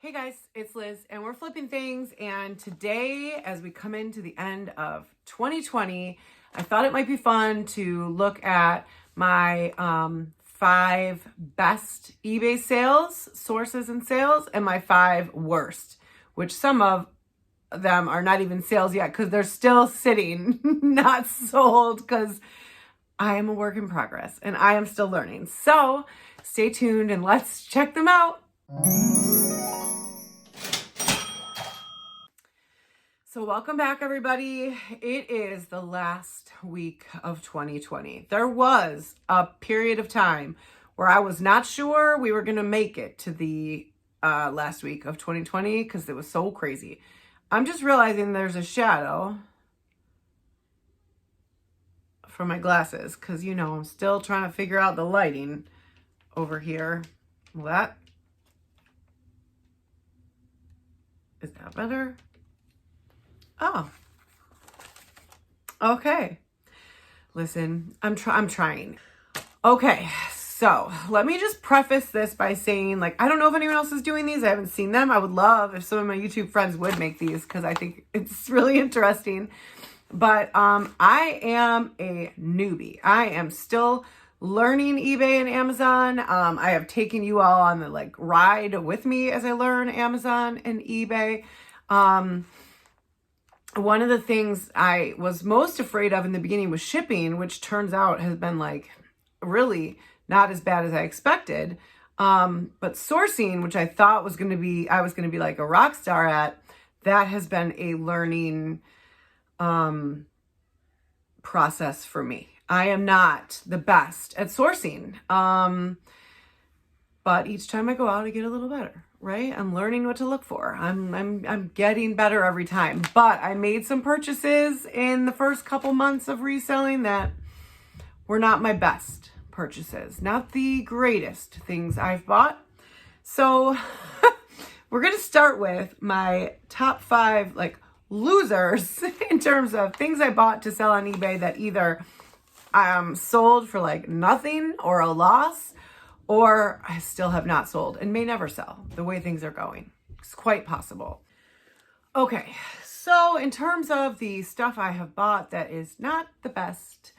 Hey guys, it's Liz and we're flipping things, and today as we come into the end of 2020, I thought it might be fun to look at my 5 best eBay sales, sources and sales, and my 5 worst, which some of them are not even sales yet because they're still sitting, not sold, because I am a work in progress and I am still learning. So stay tuned and let's check them out. So welcome back, everybody. It is the last week of 2020. There was a period of time where I was not sure we were going to make it to the last week of 2020 because it was so crazy. I'm just realizing there's a shadow from my glasses because, you know, I'm still trying to figure out the lighting over here. Is that better? Oh, okay. Listen, I'm trying. Okay, so let me just preface this by saying, I don't know if anyone else is doing these. I haven't seen them. I would love if some of my YouTube friends would make these because I think it's really interesting. But I am a newbie. I am still learning eBay and Amazon. I have taken you all on the ride with me as I learn Amazon and eBay. One of the things I was most afraid of in the beginning was shipping, which turns out has been really not as bad as I expected. But sourcing, which I thought was going to be, I was going to be like a rock star at, that has been a learning process for me. I am not the best at sourcing. But each time I go out, I get a little better, right? I'm learning what to look for. I'm getting better every time. But I made some purchases in the first couple months of reselling that were not my best purchases, not the greatest things I've bought. So we're going to start with my top 5 losers in terms of things I bought to sell on eBay that either sold for nothing or a loss, or I still have not sold and may never sell the way things are going. It's quite possible. Okay, so in terms of the stuff I have bought that is not the best,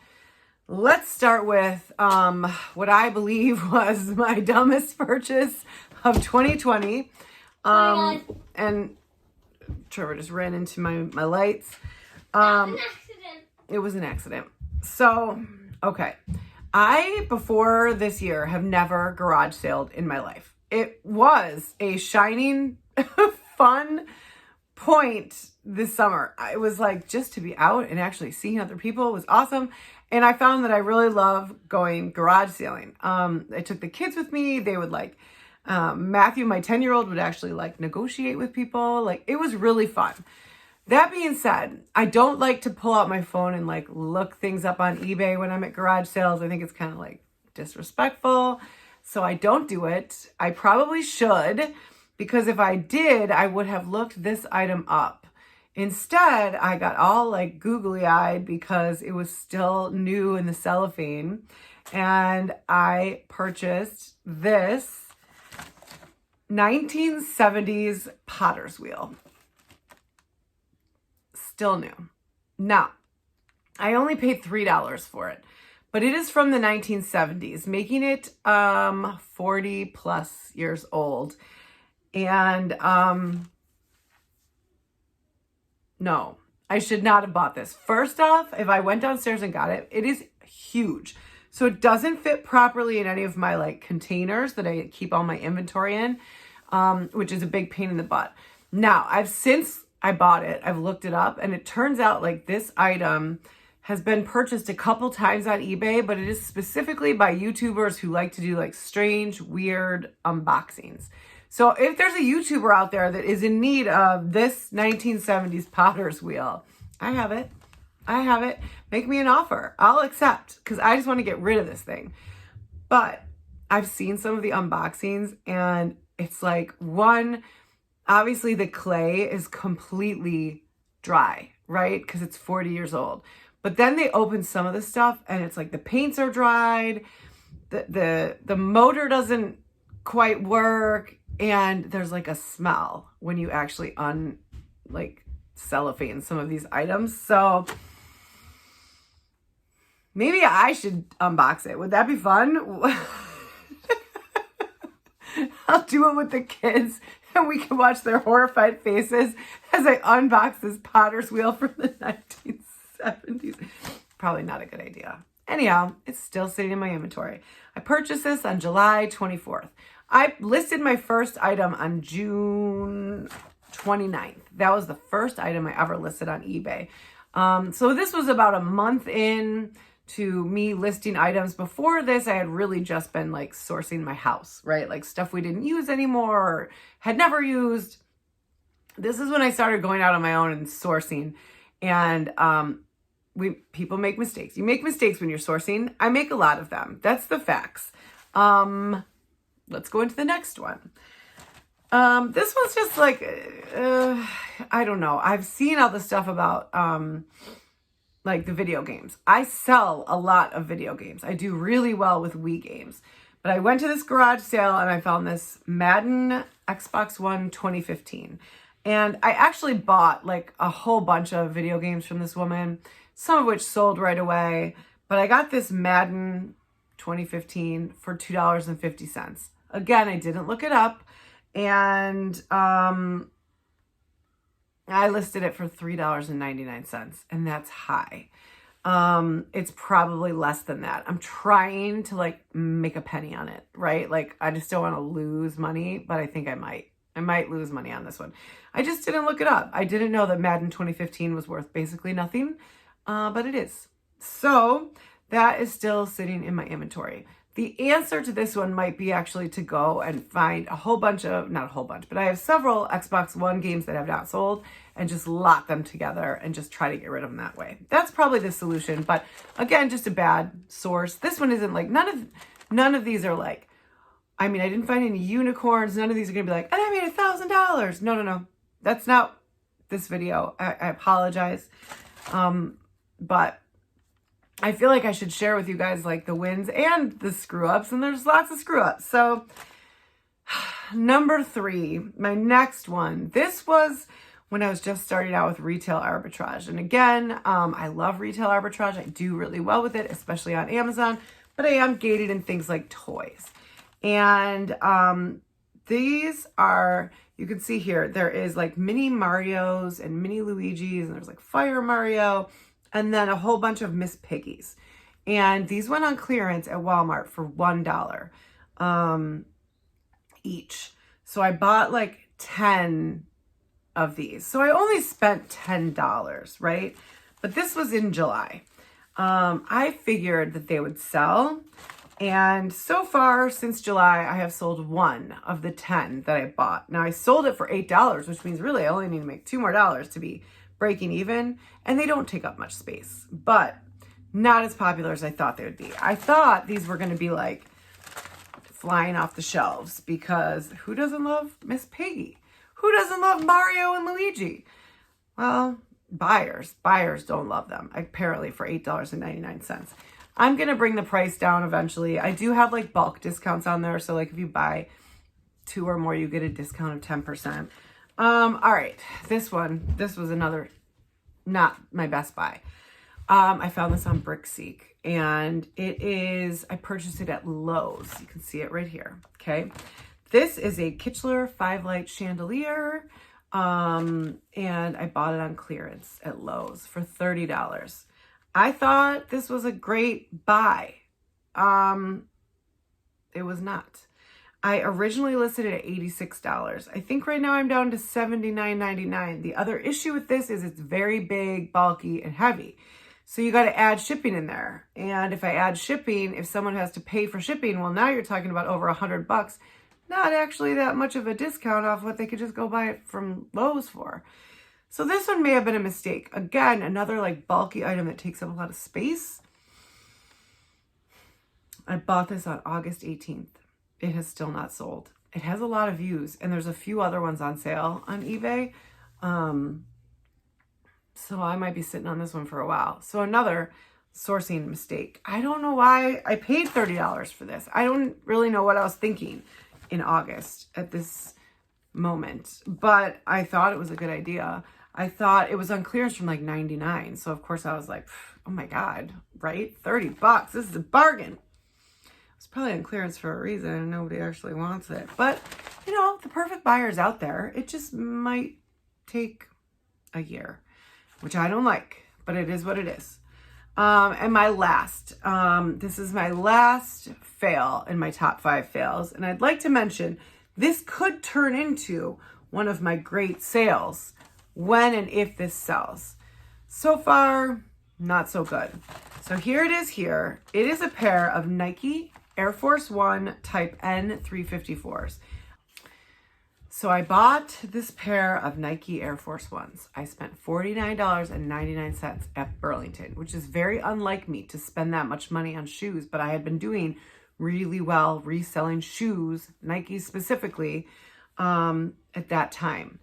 let's start with what I believe was my dumbest purchase of 2020. And Trevor just ran into my lights. An accident. It was an accident. So, okay. I, before this year, have never garage saled in my life. It was a shining, fun point this summer. It was just to be out and actually seeing other people was awesome. And I found that I really love going garage sailing. I took the kids with me. They would Matthew, my 10-year-old, would actually negotiate with people. It was really fun. That being said, I don't like to pull out my phone and look things up on eBay when I'm at garage sales. I think it's kind of disrespectful. So I don't do it. I probably should, because if I did, I would have looked this item up. Instead, I got all googly eyed because it was still new in the cellophane. And I purchased this 1970s potter's wheel. Still new. Now, I only paid $3 for it, but it is from the 1970s, making it 40 plus years old. And no, I should not have bought this. First off, if I went downstairs and got it, it is huge. So it doesn't fit properly in any of my containers that I keep all my inventory in, which is a big pain in the butt. Now, since I bought it, I've looked it up, and it turns out this item has been purchased a couple times on eBay, but it is specifically by YouTubers who like to do strange, weird unboxings. So if there's a YouTuber out there that is in need of this 1970s potter's wheel, I have it. Make me an offer. I'll accept, because I just want to get rid of this thing. But I've seen some of the unboxings, and it's one, obviously the clay is completely dry, right? Because it's 40 years old. But then they open some of the stuff and it's the paints are dried. The motor doesn't quite work. And there's like a smell when you actually cellophane some of these items. So maybe I should unbox it. Would that be fun? I'll do it with the kids and we can watch their horrified faces as I unbox this potter's wheel from the 1970s. Probably not a good idea. Anyhow, it's still sitting in my inventory. I purchased this on July 24th. I listed my first item on June 29th. That was the first item I ever listed on eBay. So this was about a month in to me listing items. Before this, I had really just been like sourcing my house, right? Like stuff we didn't use anymore or had never used. This is when I started going out on my own and sourcing. And people make mistakes. You make mistakes when you're sourcing. I make a lot of them. That's the facts. Let's go into the next one. This one's just like, I don't know. I've seen all the stuff about like the video games. I sell a lot of video games. I do really well with Wii games. But I went to this garage sale and I found this Madden Xbox One 2015. And I actually bought like a whole bunch of video games from this woman, some of which sold right away. But I got this Madden 2015 for $2.50. Again, I didn't look it up. And I listed it for $3.99, and that's high. It's probably less than that. I'm trying to like make a penny on it, right? Like I just don't want to lose money, but I think I might. I might lose money on this one. I just didn't look it up. I didn't know that Madden 2015 was worth basically nothing, but it is. So that is still sitting in my inventory. The answer to this one might be actually to go and find a whole bunch of, not a whole bunch, but I have several Xbox One games that have not sold and just lot them together and just try to get rid of them that way. That's probably the solution. But again, just a bad source. This one isn't like, none of these are like, I mean, I didn't find any unicorns. None of these are going to be like, and I made $1,000. No. That's not this video. I apologize. But I feel like I should share with you guys like the wins and the screw ups, and there's lots of screw ups. So number 3, my next one, this was when I was just starting out with retail arbitrage. And again, I love retail arbitrage. I do really well with it, especially on Amazon, but I am gated in things like toys. And these are, you can see here, there is like mini Marios and mini Luigis, and there's like Fire Mario, and then a whole bunch of Miss Piggies. And these went on clearance at Walmart for $1 each. So I bought like 10 of these. So I only spent $10, right? But this was in July. I figured that they would sell. And so far since July, I have sold 1 of the 10 that I bought. Now I sold it for $8, which means really I only need to make $2 more to be breaking even, and they don't take up much space, but not as popular as I thought they would be. I thought these were going to be like flying off the shelves because who doesn't love Miss Piggy? Who doesn't love Mario and Luigi? Well, buyers don't love them, apparently, for $8.99. I'm going to bring the price down eventually. I do have like bulk discounts on there. So like if you buy 2 or more, you get a discount of 10%. All right, this was another, not my best buy. I found this on Brickseek, and I purchased it at Lowe's. You can see it right here, okay? This is a Kichler 5-light chandelier, and I bought it on clearance at Lowe's for $30. I thought this was a great buy. It was not. I originally listed it at $86. I think right now I'm down to $79.99. The other issue with this is it's very big, bulky, and heavy. So you got to add shipping in there. And if I add shipping, if someone has to pay for shipping, well, now you're talking about over $100. Not actually that much of a discount off what they could just go buy it from Lowe's for. So this one may have been a mistake. Again, another like bulky item that takes up a lot of space. I bought this on August 18th. It has still not sold. It has a lot of views, and there's a few other ones on sale on eBay. So I might be sitting on this one for a while. So another sourcing mistake. I don't know why I paid $30 for this. I don't really know what I was thinking. in August at this moment, but I thought it was a good idea. I thought it was on clearance from like 99. So of course I was like, oh my God, right? $30. This is a bargain. It's probably on clearance for a reason and nobody actually wants it. But you know, the perfect buyer is out there. It just might take a year, which I don't like, but it is what it is. And my last, this is my last fail in my top 5 fails. And I'd like to mention, this could turn into one of my great sales when and if this sells. So far, not so good. So here it is here. It is a pair of Nike Air Force One Type N 354s. So I bought this pair of Nike Air Force Ones. I spent $49.99 at Burlington, which is very unlike me to spend that much money on shoes, but I had been doing really well reselling shoes, Nike specifically, at that time.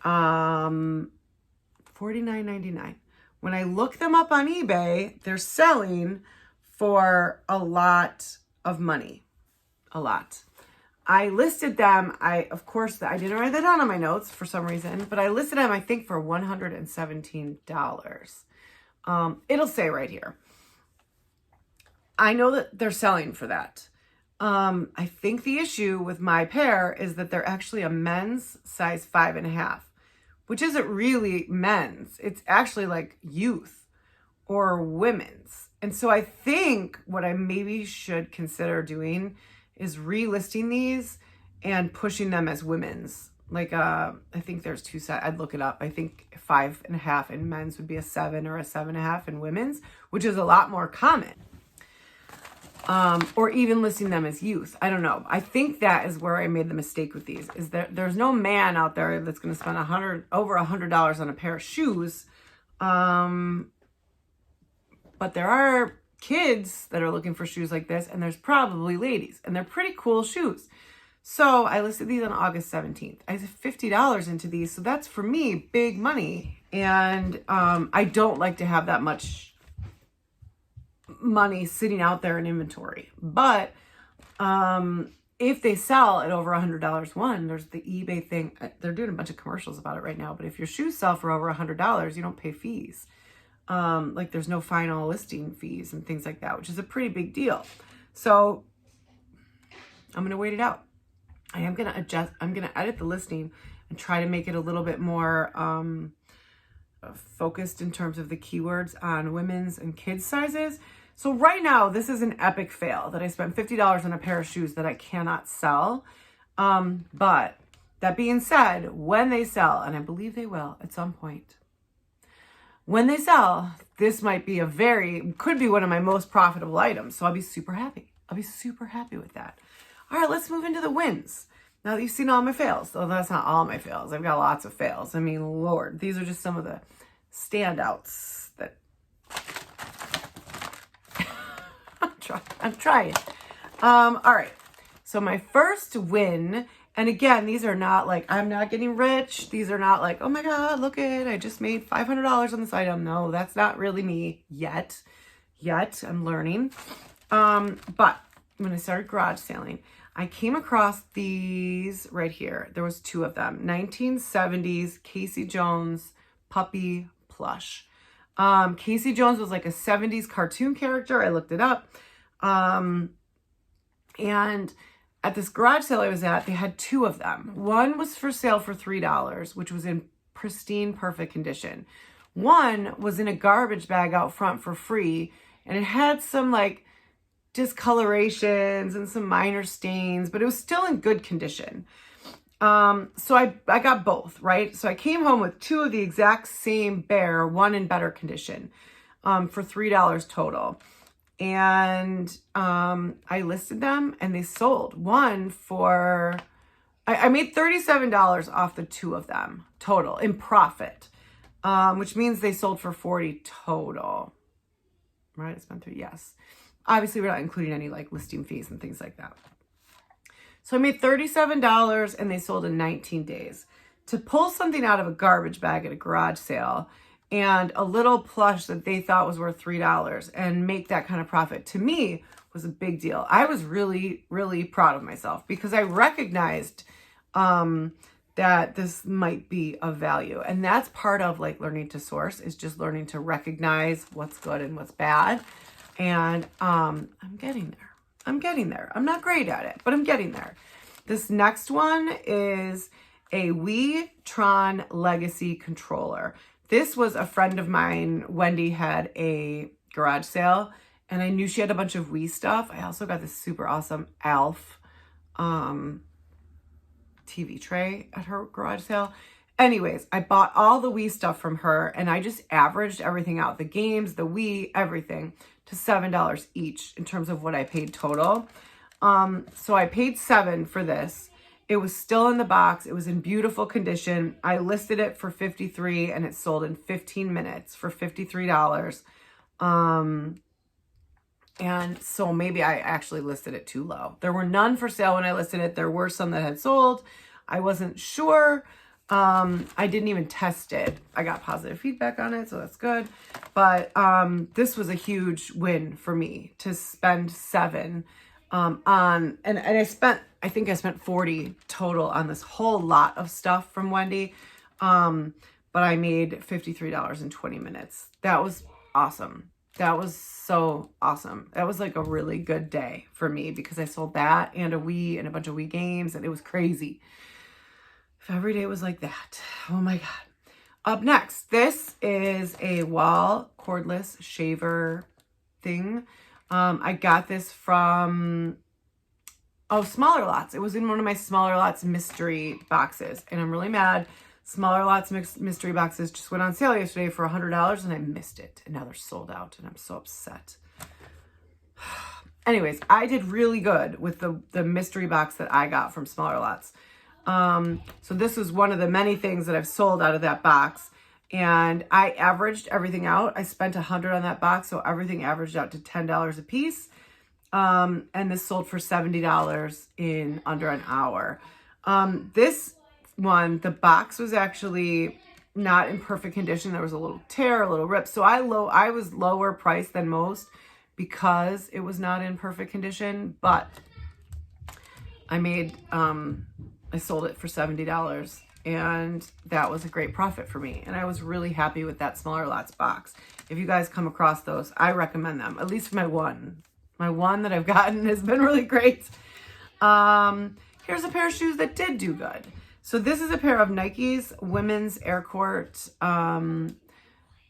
$49.99. When I look them up on eBay, they're selling for a lot of money. A lot. I listed them. Of course, I didn't write that down on my notes for some reason, but I listed them, I think, for $117. It'll say right here. I know that they're selling for that. I think the issue with my pair is that they're actually a men's size 5.5, which isn't really men's. It's actually like youth or women's. And so I think what I maybe should consider doing is relisting these and pushing them as women's. Like, I think there's 2 sides. I'd look it up. I think 5.5 in men's would be a 7 or a 7.5 in women's, which is a lot more common. Or even listing them as youth. I don't know. I think that is where I made the mistake with these, is that there's no man out there that's going to spend over $100 on a pair of shoes. But there are kids that are looking for shoes like this, and there's probably ladies, and they're pretty cool shoes. So I listed these on August 17th. I said $50 into these, so that's for me big money. And I don't like to have that much money sitting out there in inventory. But if they sell at over $100 one, there's the eBay thing. They're doing a bunch of commercials about it right now. But if your shoes sell for over $100, you don't pay fees. Like there's no final listing fees and things like that, which is a pretty big deal. So I'm going to wait it out. I am going to adjust. I'm going to edit the listing and try to make it a little bit more focused in terms of the keywords on women's and kids sizes. So right now, this is an epic fail that I spent $50 on a pair of shoes that I cannot sell. But that being said, when they sell, and I believe they will at some point, when they sell, this might be could be one of my most profitable items. So I'll be super happy. I'll be super happy with that. All right, let's move into the wins. Now that you've seen all my fails, though that's not all my fails. I've got lots of fails. I mean, Lord, these are just some of the standouts that I'm trying. All right. So my first win, and again, these are not like, I'm not getting rich. These are not like, oh my God, look at, I just made $500 on this item. No, that's not really me yet. I'm learning. But when I started garage selling, I came across these right here. There was 2 of them. 1970s Casey Jones puppy plush. Casey Jones was like a 70s cartoon character. I looked it up. And at this garage sale I was at, they had 2 of them. One was for sale for $3, which was in pristine, perfect condition. One was in a garbage bag out front for free, and it had some like discolorations and some minor stains, but it was still in good condition. So I got both, right? So I came home with 2 of the exact same bear, one in better condition, for $3 total. And I listed them and they sold. One for, I made $37 off the 2 of them total in profit, which means they sold for $40 total, right? I spent 3, yes. Obviously, we're not including any like listing fees and things like that. So I made $37 and they sold in 19 days. To pull something out of a garbage bag at a garage sale and a little plush that they thought was worth $3 and make that kind of profit, to me, was a big deal. I was really, really proud of myself because I recognized that this might be of value. And that's part of like learning to source, is just learning to recognize what's good and what's bad. And I'm getting there. I'm getting there. I'm not great at it, but I'm getting there. This next one is a Tron Legacy controller. This was a friend of mine. Wendy had a garage sale and I knew she had a bunch of Wii stuff. I also got this super awesome Alf TV tray at her garage sale. Anyways, I bought all the Wii stuff from her and I just averaged everything out. The games, the Wii, everything to $7 each in terms of what I paid total. So I paid $7 for this. It was still in the box. It was in beautiful condition. I listed it for $53 and it sold in 15 minutes for $53. And so maybe I actually listed it too low. There were none for sale when I listed it. There were some that had sold. I wasn't sure. I didn't even test it. I got positive feedback on it, so that's good. But this was a huge win for me to spend $7 on, and I think I spent $40 total on this whole lot of stuff from Wendy. But I made $53 in 20 minutes. That was awesome. That was so awesome. That was like a really good day for me because I sold that and a Wii and a bunch of Wii games, and it was crazy. If every day was like that. Oh my God. Up next, this is a wall cordless shaver thing. I got this from, Smaller Lots. It was in one of my Smaller Lots mystery boxes, and I'm really mad. Smaller Lots mystery boxes just went on sale yesterday for $100 and I missed it. And now they're sold out and I'm so upset. Anyways, I did really good with the mystery box that I got from Smaller Lots. So this was one of the many things that I've sold out of that box. And I averaged everything out. I spent $100 on that box, so everything averaged out to $10 a piece. And this sold for $70 in under an hour. This one, the box was actually not in perfect condition. There was a little tear, a little rip. So I was lower priced than most because it was not in perfect condition, but I made, I sold it for $70 and that was a great profit for me. And I was really happy with that Smaller Lots box. If you guys come across those, I recommend them. At least my one that I've gotten has been really great. Here's a pair of shoes that did do good. So this is a pair of Nike's women's Air Court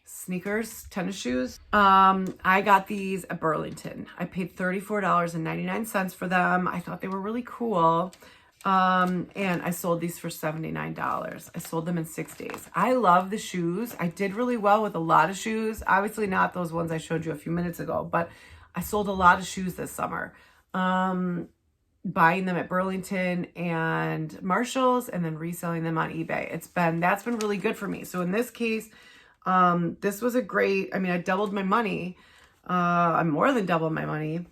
sneakers, tennis shoes. I got these at Burlington. I paid $34.99 for them. I thought they were really cool. And I sold these for $79. I sold them in 6 days. I love the shoes. I did really well with a lot of shoes. Obviously not those ones I showed you a few minutes ago, but I sold a lot of shoes this summer. Buying them at Burlington and Marshall's and then reselling them on eBay. That's been really good for me. So in this case, this was a great, I doubled my money. I more than doubled my money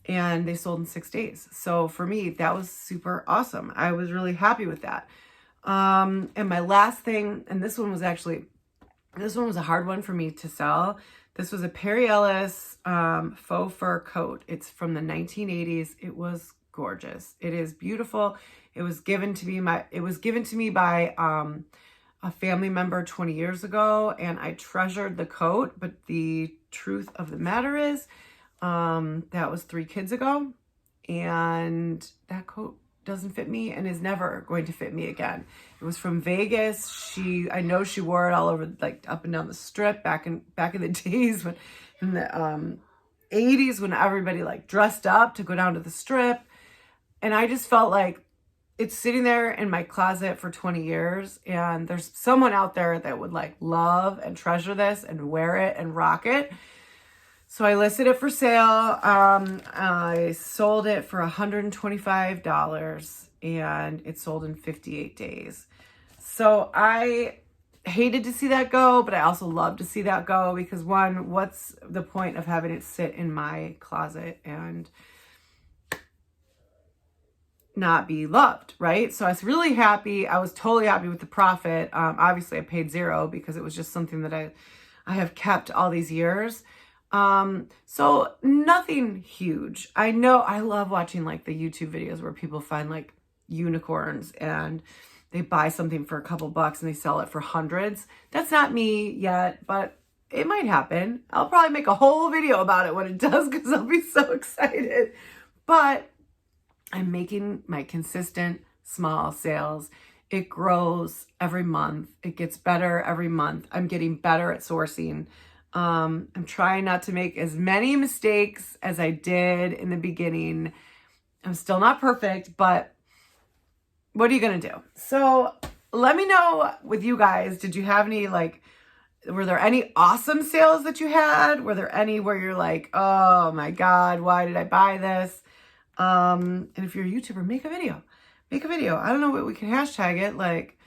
and they sold in 6 days. So for me, that was super awesome. I was really happy with that. And my last thing, and this one was a hard one for me to sell. This was a Perry Ellis faux fur coat. It's from the 1980s. It was gorgeous. It is beautiful. It was given to me by a family member 20 years ago, and I treasured the coat, but the truth of the matter is that was 3 kids ago, and that coat doesn't fit me and is never going to fit me again. It was from Vegas. I know she wore it all over, like up and down the strip back in the days when in the 80s when everybody like dressed up to go down to the strip. And I just felt like it's sitting there in my closet for 20 years and there's someone out there that would like love and treasure this and wear it and rock it. So I listed it for sale. I sold it for $125 and it sold in 58 days. So I hated to see that go, but I also love to see that go because one, what's the point of having it sit in my closet and not be loved, right? So I was really happy. I was totally happy with the profit. Obviously I paid $0 because it was just something that I have kept all these years. So nothing huge. I know I love watching like the YouTube videos where people find like unicorns and they buy something for a couple bucks and they sell it for hundreds. That's not me yet, but it might happen. I'll probably make a whole video about it when it does because I'll be so excited. But I'm making my consistent small sales. It grows every month. It gets better every month. I'm getting better at sourcing. I'm trying not to make as many mistakes as I did in the beginning. I'm still not perfect, but what are you going to do? So let me know with you guys, did you have any were there any awesome sales that you had? Were there any where you're like, oh my God, why did I buy this? And if you're a YouTuber, make a video. Make a video. I don't know what we can hashtag it, like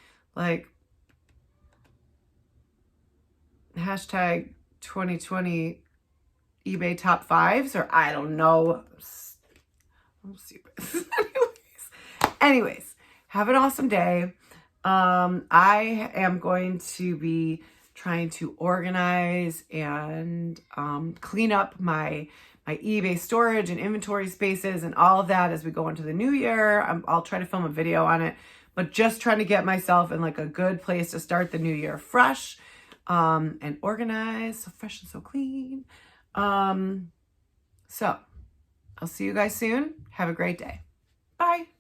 hashtag 2020 eBay top fives, or I don't know. I'm stupid. Anyways, have an awesome day. I am going to be trying to organize and clean up my eBay storage and inventory spaces and all of that as we go into the new year. I'll try to film a video on it, but just trying to get myself in like a good place to start the new year fresh and organized, so fresh and so clean. So I'll see you guys soon. Have a great day. Bye.